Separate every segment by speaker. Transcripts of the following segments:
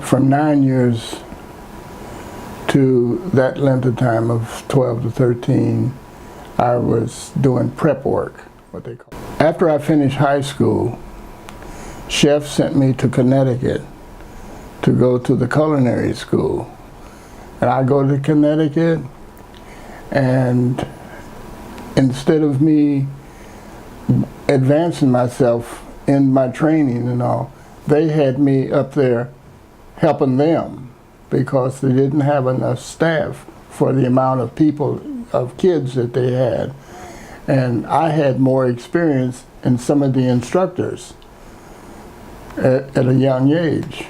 Speaker 1: From 9 years to that length of time of 12 to 13, I was doing prep work, what they call it. After I finished high school, chef sent me to Connecticut to go to the culinary school. And I go to Connecticut, and instead of me advancing myself in my training and all, they had me up there helping them because they didn't have enough staff for the amount of people, of kids that they had. And I had more experience in some of the instructors at a young age.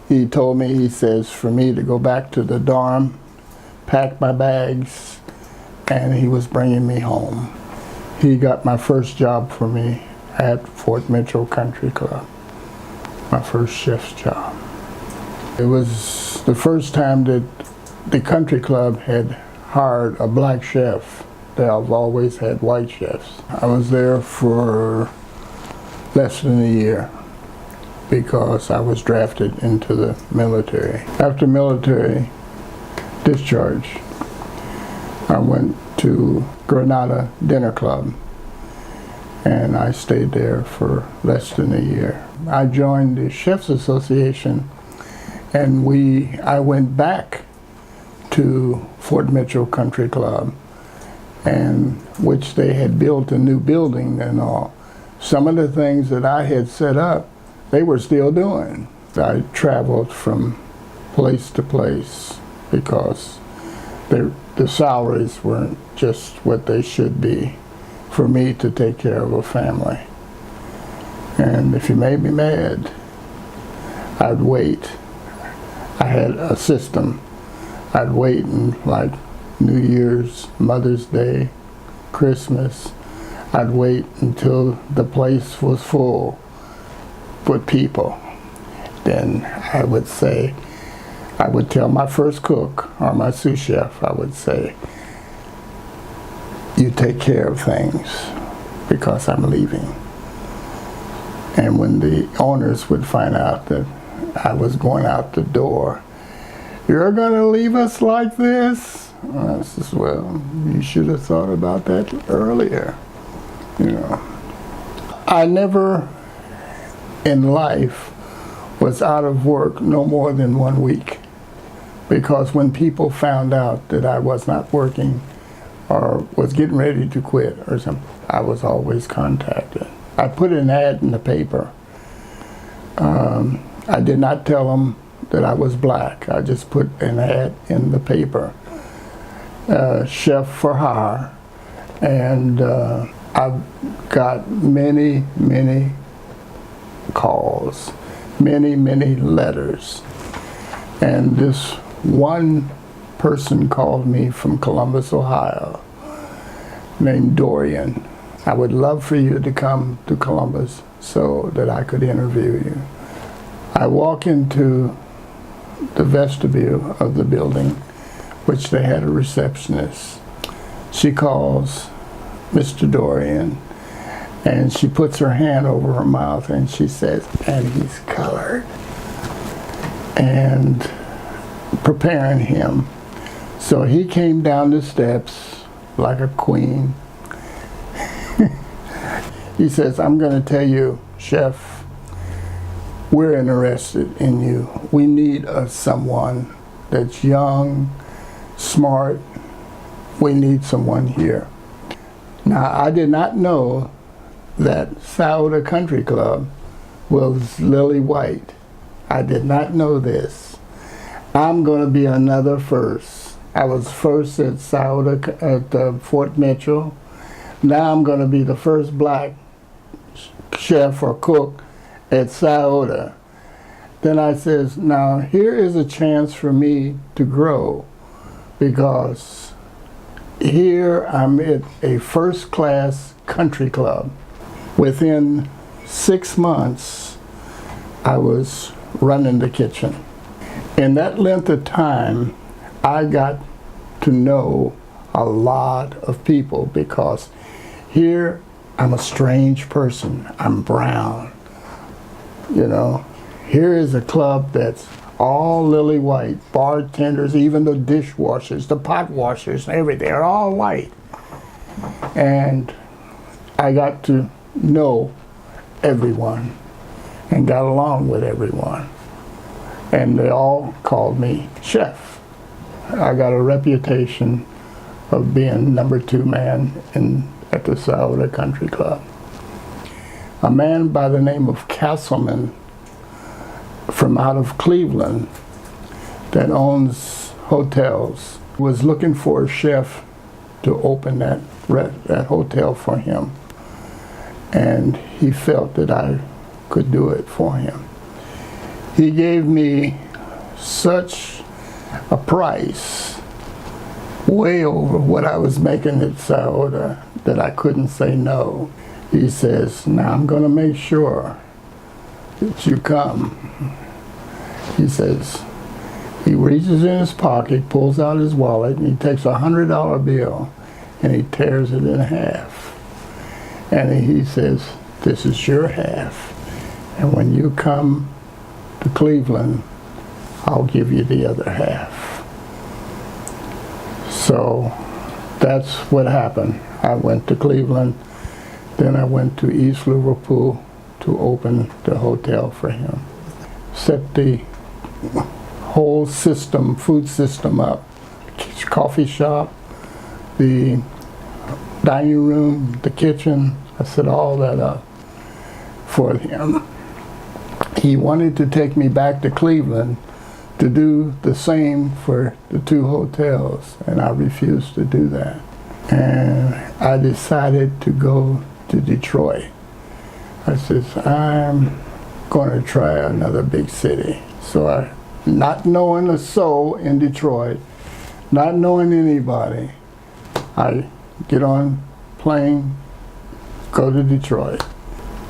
Speaker 1: He told me, he says, for me to go back to the dorm, pack my bags, and he was bringing me home. He got my first job for me at Fort Mitchell Country Club, my first chef's job. It was the first time that the country club had hired a black chef. They have always had white chefs. I was there for less than a year because I was drafted into the military. After military discharge, I went to Granada Dinner Club, and I stayed there for less than a year. I joined the Chefs Association, and I went back to Fort Mitchell Country Club, and which they had built a new building and all. Some of the things that I had set up, they were still doing. I traveled from place to place because the salaries weren't just what they should be for me to take care of a family. And if you made me mad, I'd wait. I had a system. I'd wait and like New Year's, Mother's Day, Christmas, I'd wait until the place was full with people. Then I would say, I would tell my first cook or my sous chef, I would say, you take care of things because I'm leaving. And when the owners would find out that I was going out the door, you're gonna leave us like this? I says, well, you should have thought about that earlier, you know. I never in life was out of work no more than 1 week, because when people found out that I was not working or was getting ready to quit or something, I was always contacted. I put an ad in the paper. I did not tell them that I was black. I just put an ad in the paper, chef for hire, and I've got many, many calls, many, many letters. And this one person called me from Columbus, Ohio, named Dorian. I would love for you to come to Columbus so that I could interview you. I walk into the vestibule of the building, which they had a receptionist. She calls Mr. Dorian, and she puts her hand over her mouth and she says, and he's colored, and preparing him. So he came down the steps like a queen. He says, I'm going to tell you, chef, we're interested in you. We need someone that's young, smart. We need someone here. Now, I did not know that Scioto Country Club was lily white. I did not know this. I'm going to be another first. I was first at Scioto at Fort Mitchell. Now I'm going to be the first black chef or cook at Scioto. Then I says, now here is a chance for me to grow, because here I'm at a first-class country club. Within 6 months, I was running the kitchen. In that length of time, I got to know a lot of people, because here I'm a strange person. I'm brown, you know. Here is a club that's all lily white. Bartenders, even the dishwashers, the pot washers, everything, they're all white. And I got to know everyone and got along with everyone. And they all called me chef. I got a reputation of being #2 man at the Scioto Country Club. A man by the name of Castleman from out of Cleveland that owns hotels was looking for a chef to open that hotel for him. And he felt that I could do it for him. He gave me such a price, way over what I was making at Scioto, that I couldn't say no. He says, now I'm going to make sure that you come. He says, he reaches in his pocket, pulls out his wallet, and he takes a $100 bill and he tears it in half. And he says, this is your half. And when you come to Cleveland, I'll give you the other half. So that's what happened. I went to Cleveland, then I went to East Liverpool to open the hotel for him. Set the whole system, food system up. Coffee shop, the dining room, the kitchen. I set all that up for him. He wanted to take me back to Cleveland to do the same for the 2 hotels, and I refused to do that. And I decided to go to Detroit. I said, I'm going to try another big city. So I, not knowing a soul in Detroit, not knowing anybody, I get on plane, go to Detroit.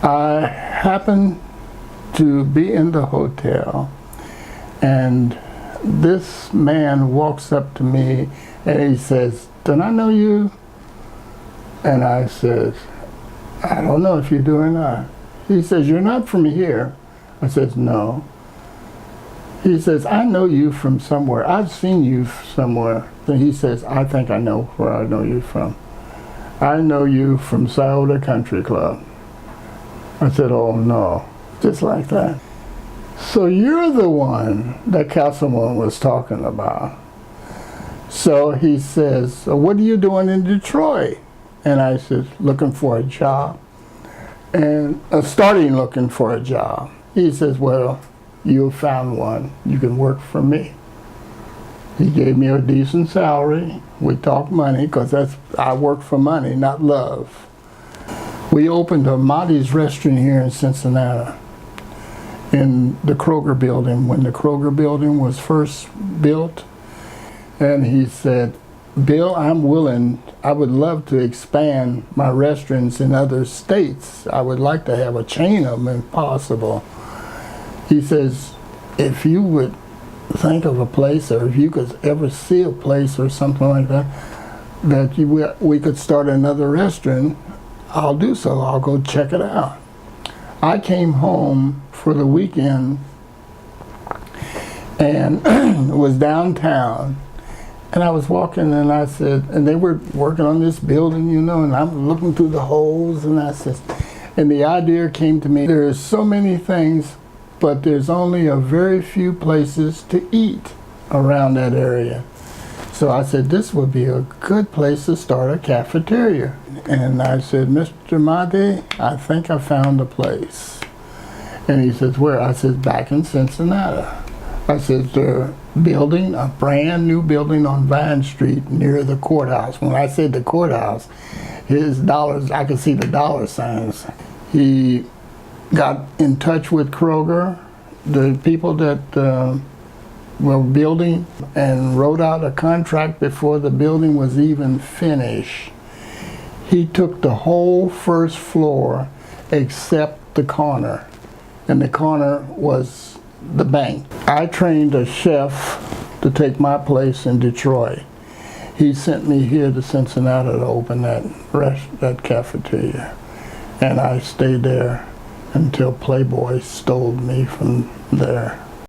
Speaker 1: I happened to be in the hotel, and this man walks up to me and he says, "Don't I know you?" And I says, "I don't know if you do or not." He says, "You're not from here." I says, "No." He says, "I know you from somewhere. I've seen you somewhere." Then he says, "I think I know where I know you from. I know you from Scioto Country Club." I said, "Oh no," just like that. "So you're the one that Castleman was talking about." So he says, "What are you doing in Detroit?" And I said, "Looking for a job, and starting looking for a job." He says, "Well, you found one. You can work for me." He gave me a decent salary. We talked money, because I work for money, not love. We opened a Monty's restaurant here in Cincinnati, in the Kroger Building, when the Kroger Building was first built. And he said, "Bill, I'm willing, I would love to expand my restaurants in other states. I would like to have a chain of them if possible." He says, "If you would think of a place, or if you could ever see a place or something like that, we could start another restaurant, I'll do so. I'll go check it out." I came home for the weekend and was downtown, and I was walking, and I said, and they were working on this building, you know, and I'm looking through the holes, and I said, and the idea came to me, there's so many things, but there's only a very few places to eat around that area. So I said, this would be a good place to start a cafeteria. And I said, "Mr. Monty, I think I found a place." And he says, "Where?" I said, "Back in Cincinnati." I said, "They're building a brand new building on Vine Street near the courthouse." When I said the courthouse, his dollars, I could see the dollar signs. He got in touch with Kroger, the people that were building, and wrote out a contract before the building was even finished. He took the whole first floor except the corner, and the corner was the bank. I trained a chef to take my place in Detroit. He sent me here to Cincinnati to open that cafeteria, and I stayed there until Playboy stole me from there.